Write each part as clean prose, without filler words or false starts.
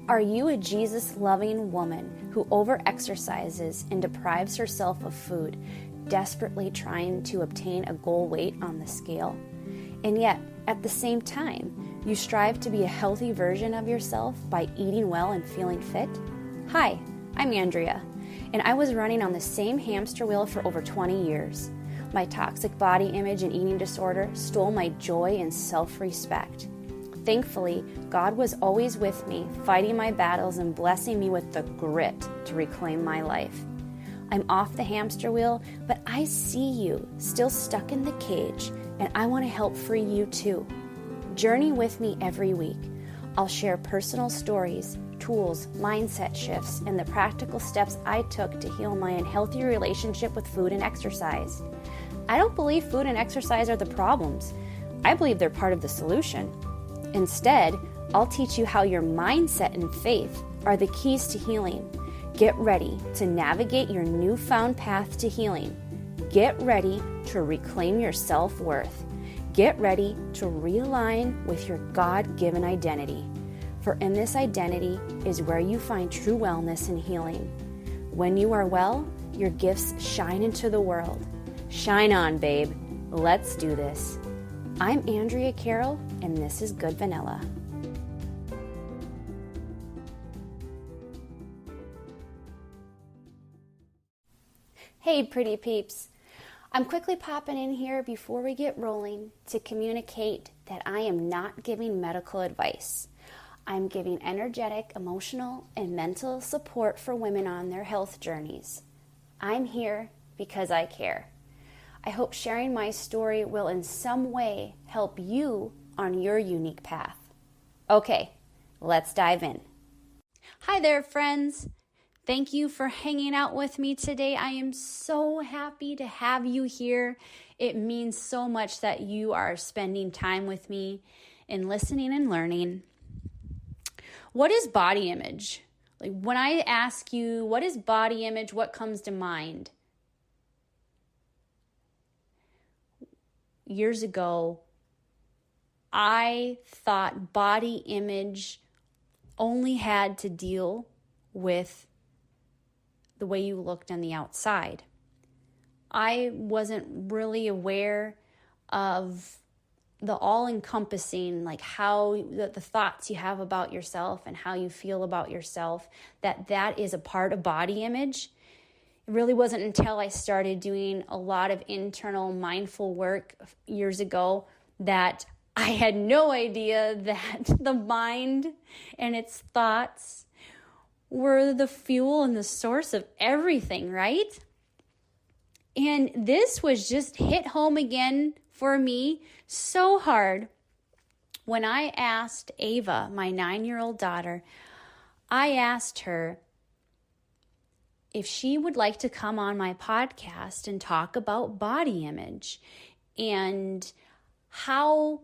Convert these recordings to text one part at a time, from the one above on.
Are you a Jesus-loving woman who overexercises and deprives herself of food, desperately trying to obtain a goal weight on the scale? And yet, at the same time, you strive to be a healthy version of yourself by eating well and feeling fit? Hi, I'm Andrea, and I was running on the same hamster wheel for over 20 years. My toxic body image and eating disorder stole my joy and self-respect. Thankfully, God was always with me, fighting my battles and blessing me with the grit to reclaim my life. I'm off the hamster wheel, but I see you still stuck in the cage, and I want to help free you too. Journey with me every week. I'll share personal stories, tools, mindset shifts, and the practical steps I took to heal my unhealthy relationship with food and exercise. I don't believe food and exercise are the problems. I believe they're part of the solution. Instead, I'll teach you how your mindset and faith are the keys to healing. Get ready to navigate your newfound path to healing. Get ready to reclaim your self-worth. Get ready to realign with your God-given identity. For in this identity is where you find true wellness and healing. When you are well, your gifts shine into the world. Shine on, babe. Let's do this. I'm Andrea Carroll, and this is Good Vanilla. Hey, pretty peeps. I'm quickly popping in here before we get rolling to communicate that I am not giving medical advice. I'm giving energetic, emotional, and mental support for women on their health journeys. I'm here because I care. I hope sharing my story will in some way help you on your unique path. Okay, let's dive in. Hi there, friends. Thank you for hanging out with me today. I am so happy to have you here. It means so much that you are spending time with me and listening and learning. What is body image? Like when I ask you, what is body image, what comes to mind? Years ago, I thought body image only had to deal with the way you looked on the outside. I wasn't really aware of the all-encompassing, like how the thoughts you have about yourself and how you feel about yourself, that is a part of body image. It really wasn't until I started doing a lot of internal mindful work years ago that I had no idea that the mind and its thoughts were the fuel and the source of everything, right? And this was just hit home again for me so hard when I asked Ava, my 9-year-old daughter, I asked her if she would like to come on my podcast and talk about body image and how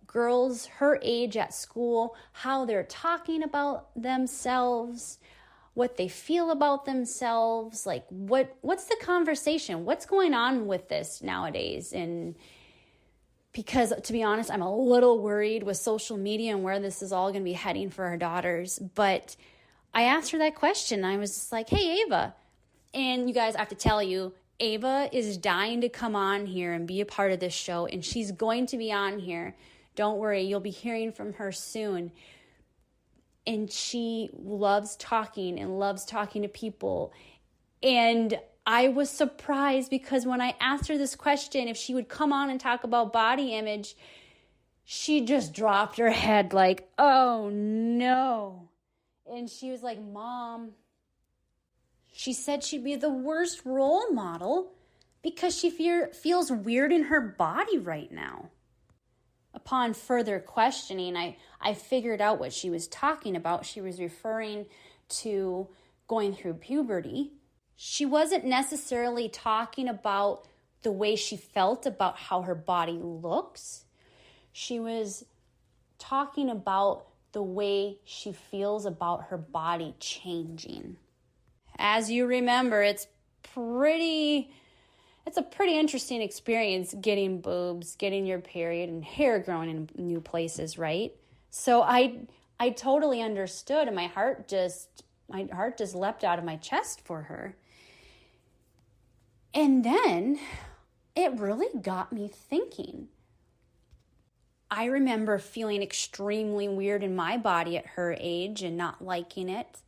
girls her age at school, how they're talking about themselves, what they feel about themselves, like what's the conversation? What's going on with this nowadays? And because to be honest, I'm a little worried with social media and where this is all going to be heading for our daughters. But I asked her that question. I was just like, hey, Ava. And you guys, I have to tell you, Ava is dying to come on here and be a part of this show. And she's going to be on here. Don't worry, you'll be hearing from her soon. And she loves talking and loves talking to people. And I was surprised because when I asked her this question, if she would come on and talk about body image, she just dropped her head like, oh no. And she was like, Mom, she said she'd be the worst role model because she feels weird in her body right now. Upon further questioning, I figured out what she was talking about. She was referring to going through puberty. She wasn't necessarily talking about the way she felt about how her body looks. She was talking about the way she feels about her body changing. As you remember, it's a pretty interesting experience getting boobs, getting your period, and hair growing in new places, right? So I I totally understood, and my heart just leapt out of my chest for her. And then it really got me thinking. I remember feeling extremely weird in my body at her age and not liking it.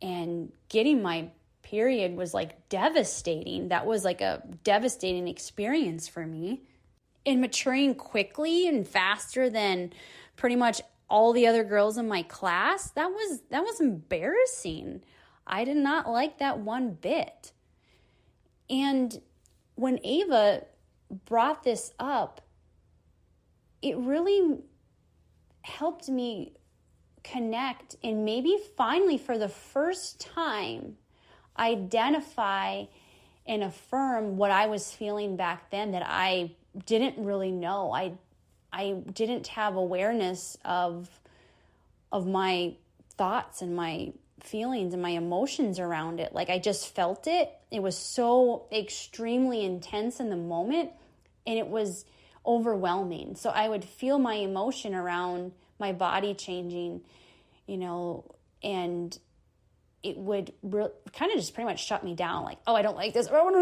And getting my period was like devastating. That was like a devastating experience for me. And maturing quickly and faster than pretty much all the other girls in my class, that was embarrassing. I did not like that one bit. And when Ava brought this up, it really helped me connect and maybe finally for the first time identify and affirm what I was feeling back then that I didn't really know. I didn't have awareness of my thoughts and my feelings and my emotions around it. Like I just felt it. It was so extremely intense in the moment, and it was overwhelming. So I would feel my emotion around my body changing, and it would kind of just pretty much shut me down. Like, oh, I don't like this. It would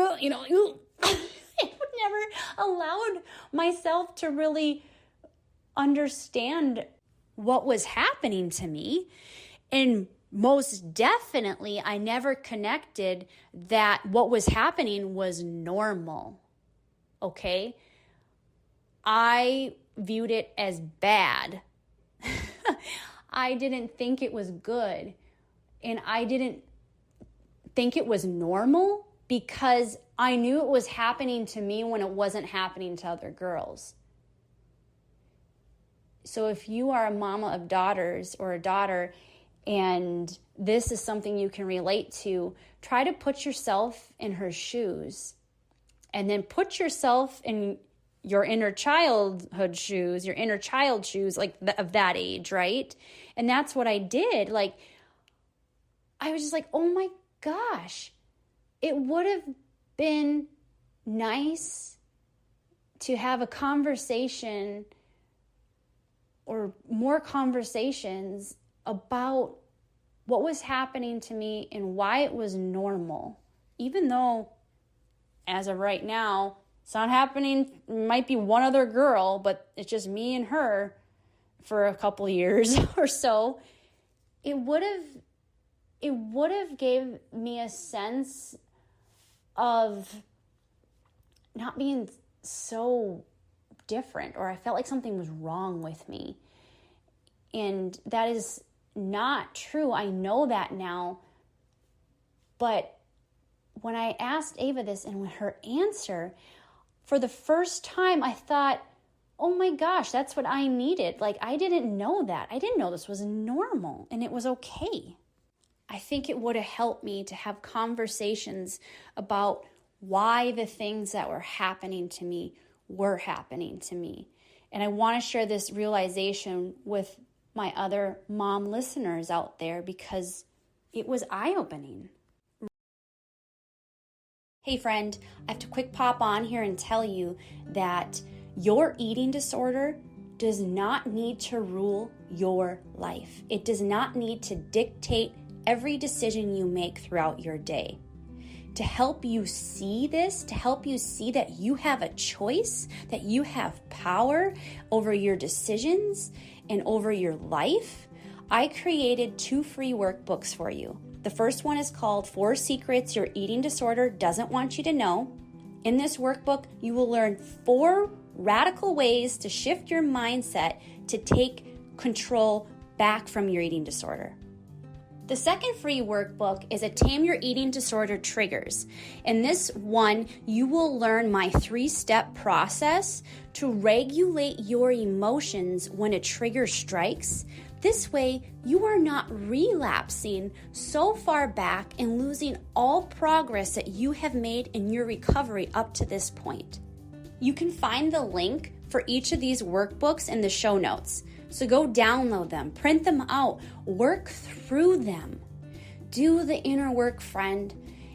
never allowed myself to really understand what was happening to me. And most definitely, I never connected that what was happening was normal. Okay? I viewed it as bad. I didn't think it was good. And I didn't think it was normal because I knew it was happening to me when it wasn't happening to other girls. So if you are a mama of daughters or a daughter and this is something you can relate to, try to put yourself in her shoes and then put yourself in your inner childhood shoes, your inner child shoes, like of that age, right? And that's what I did. Like, I was just like, oh my gosh, it would have been nice to have a conversation or more conversations about what was happening to me and why it was normal. Even though, as of right now, it's not happening, might be one other girl, but it's just me and her for a couple years or so. It would have gave me a sense of not being so different, or I felt like something was wrong with me. And that is not true. I know that now. But when I asked Ava this and with her answer, for the first time, I thought, oh my gosh, that's what I needed. Like, I didn't know that. I didn't know this was normal and it was okay. I think it would have helped me to have conversations about why the things that were happening to me were happening to me. And I want to share this realization with my other mom listeners out there because it was eye-opening. Hey friend, I have to quick pop on here and tell you that your eating disorder does not need to rule your life. It does not need to dictate every decision you make throughout your day. To help you see this, to help you see that you have a choice, that you have power over your decisions and over your life, I created 2 free workbooks for you. The first one is called 4 Secrets Your Eating Disorder Doesn't Want You to Know. In this workbook, you will learn 4 radical ways to shift your mindset to take control back from your eating disorder. The second free workbook is a Tame Your Eating Disorder Triggers. In this one, you will learn my 3-step process to regulate your emotions when a trigger strikes. This way, you are not relapsing so far back and losing all progress that you have made in your recovery up to this point. You can find the link for each of these workbooks in the show notes. So go download them, print them out, work through them. Do the inner work, friend,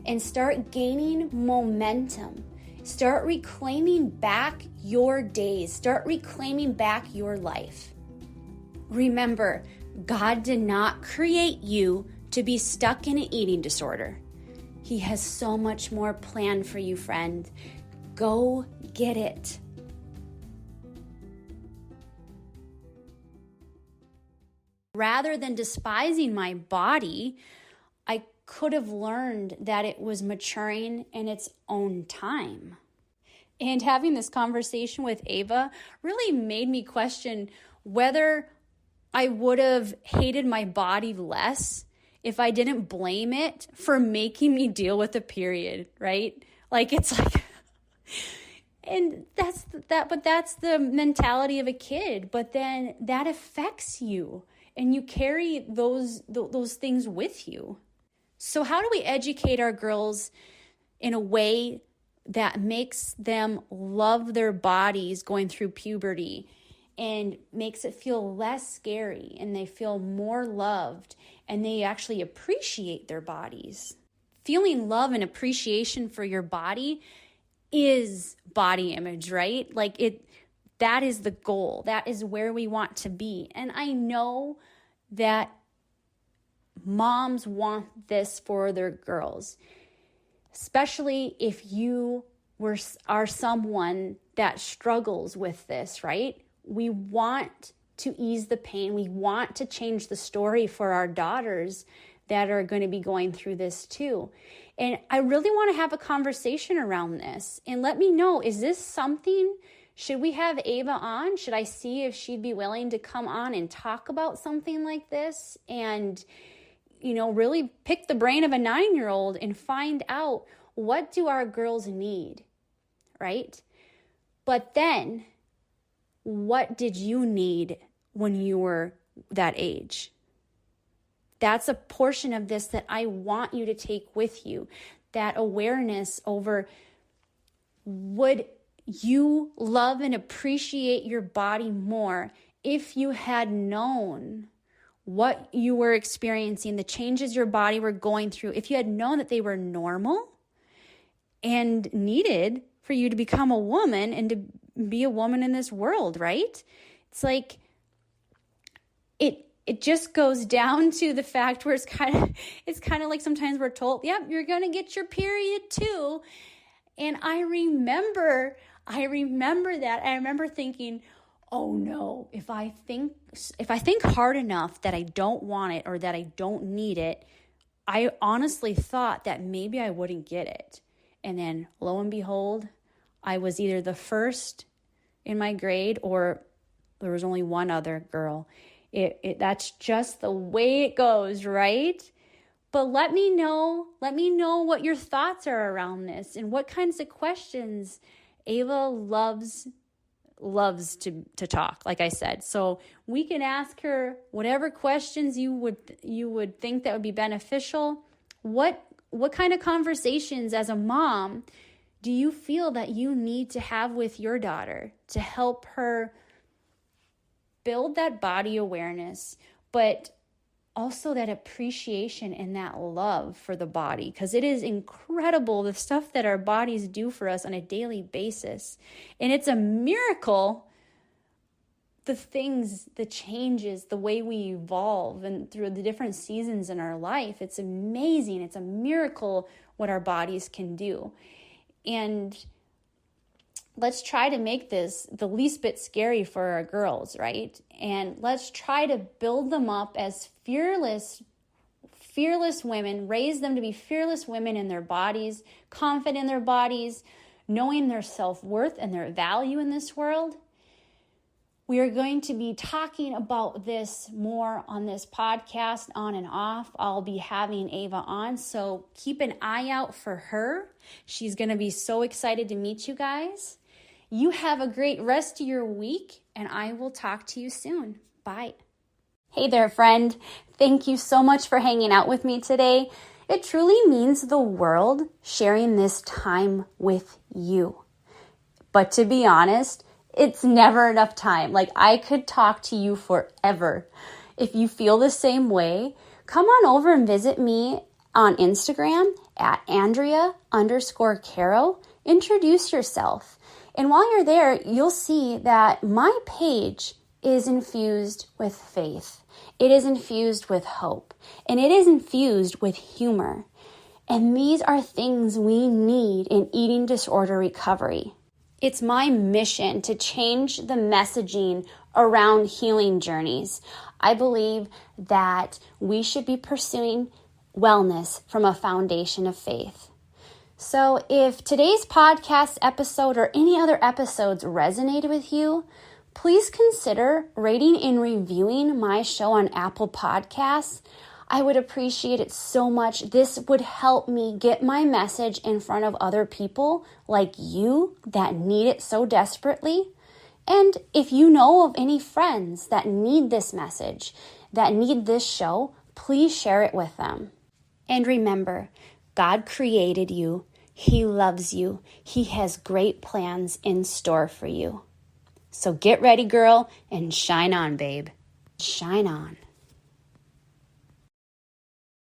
and start gaining momentum. Start reclaiming back your days. Start reclaiming back your life. Remember, God did not create you to be stuck in an eating disorder. He has so much more planned for you, friend. Go get it. Rather than despising my body, I could have learned that it was maturing in its own time. And having this conversation with Ava really made me question whether I would have hated my body less if I didn't blame it for making me deal with a period, right? Like, it's like, and that's the mentality of a kid. But then that affects you, and you carry those things with you. So how do we educate our girls in a way that makes them love their bodies going through puberty and makes it feel less scary, and they feel more loved, and they actually appreciate their bodies? Feeling love and appreciation for your body is body image, right? That is the goal. That is where we want to be. And I know that moms want this for their girls, especially if you are someone that struggles with this, right? We want to ease the pain. We want to change the story for our daughters that are going to be going through this too. And I really want to have a conversation around this. And let me know, is this something? Should we have Ava on? Should I see if she'd be willing to come on and talk about something like this? And, really pick the brain of a 9-year-old and find out, what do our girls need, right? But then, what did you need when you were that age? That's a portion of this that I want you to take with you. That awareness over, would you love and appreciate your body more if you had known what you were experiencing, the changes your body were going through, if you had known that they were normal and needed for you to become a woman and to be a woman in this world, right? It's like, it just goes down to the fact where it's kind of like sometimes we're told, yep, you're going to get your period too. And I remember that. I remember thinking, oh no, if I think hard enough that I don't want it or that I don't need it, I honestly thought that maybe I wouldn't get it. And then lo and behold, I was either the first in my grade or there was only one other girl. That's just the way it goes, right? But let me know what your thoughts are around this and what kinds of questions. Ava loves to talk, like I said. So we can ask her whatever questions you would think that would be beneficial. What kind of conversations as a mom do you feel that you need to have with your daughter to help her build that body awareness, but also that appreciation and that love for the body? Because it is incredible, the stuff that our bodies do for us on a daily basis. And it's a miracle, the things, the changes, the way we evolve and through the different seasons in our life. It's amazing. It's a miracle what our bodies can do. And let's try to make this the least bit scary for our girls, right? And let's try to build them up as fearless women, raise them to be fearless women in their bodies, confident in their bodies, knowing their self-worth and their value in this world. We are going to be talking about this more on this podcast, on and off. I'll be having Ava on, so keep an eye out for her. She's going to be so excited to meet you guys. You have a great rest of your week, and I will talk to you soon. Bye. Hey there, friend. Thank you so much for hanging out with me today. It truly means the world sharing this time with you. But to be honest, it's never enough time. Like, I could talk to you forever. If you feel the same way, come on over and visit me on Instagram at Andrea_Caro. Introduce yourself. And while you're there, you'll see that my page is infused with faith. It is infused with hope. And it is infused with humor. And these are things we need in eating disorder recovery. It's my mission to change the messaging around healing journeys. I believe that we should be pursuing wellness from a foundation of faith. So if today's podcast episode or any other episodes resonated with you, please consider rating and reviewing my show on Apple Podcasts. I would appreciate it so much. This would help me get my message in front of other people like you that need it so desperately. And if you know of any friends that need this message, that need this show, please share it with them. And remember, God created you. He loves you. He has great plans in store for you. So get ready, girl, and shine on, babe. Shine on.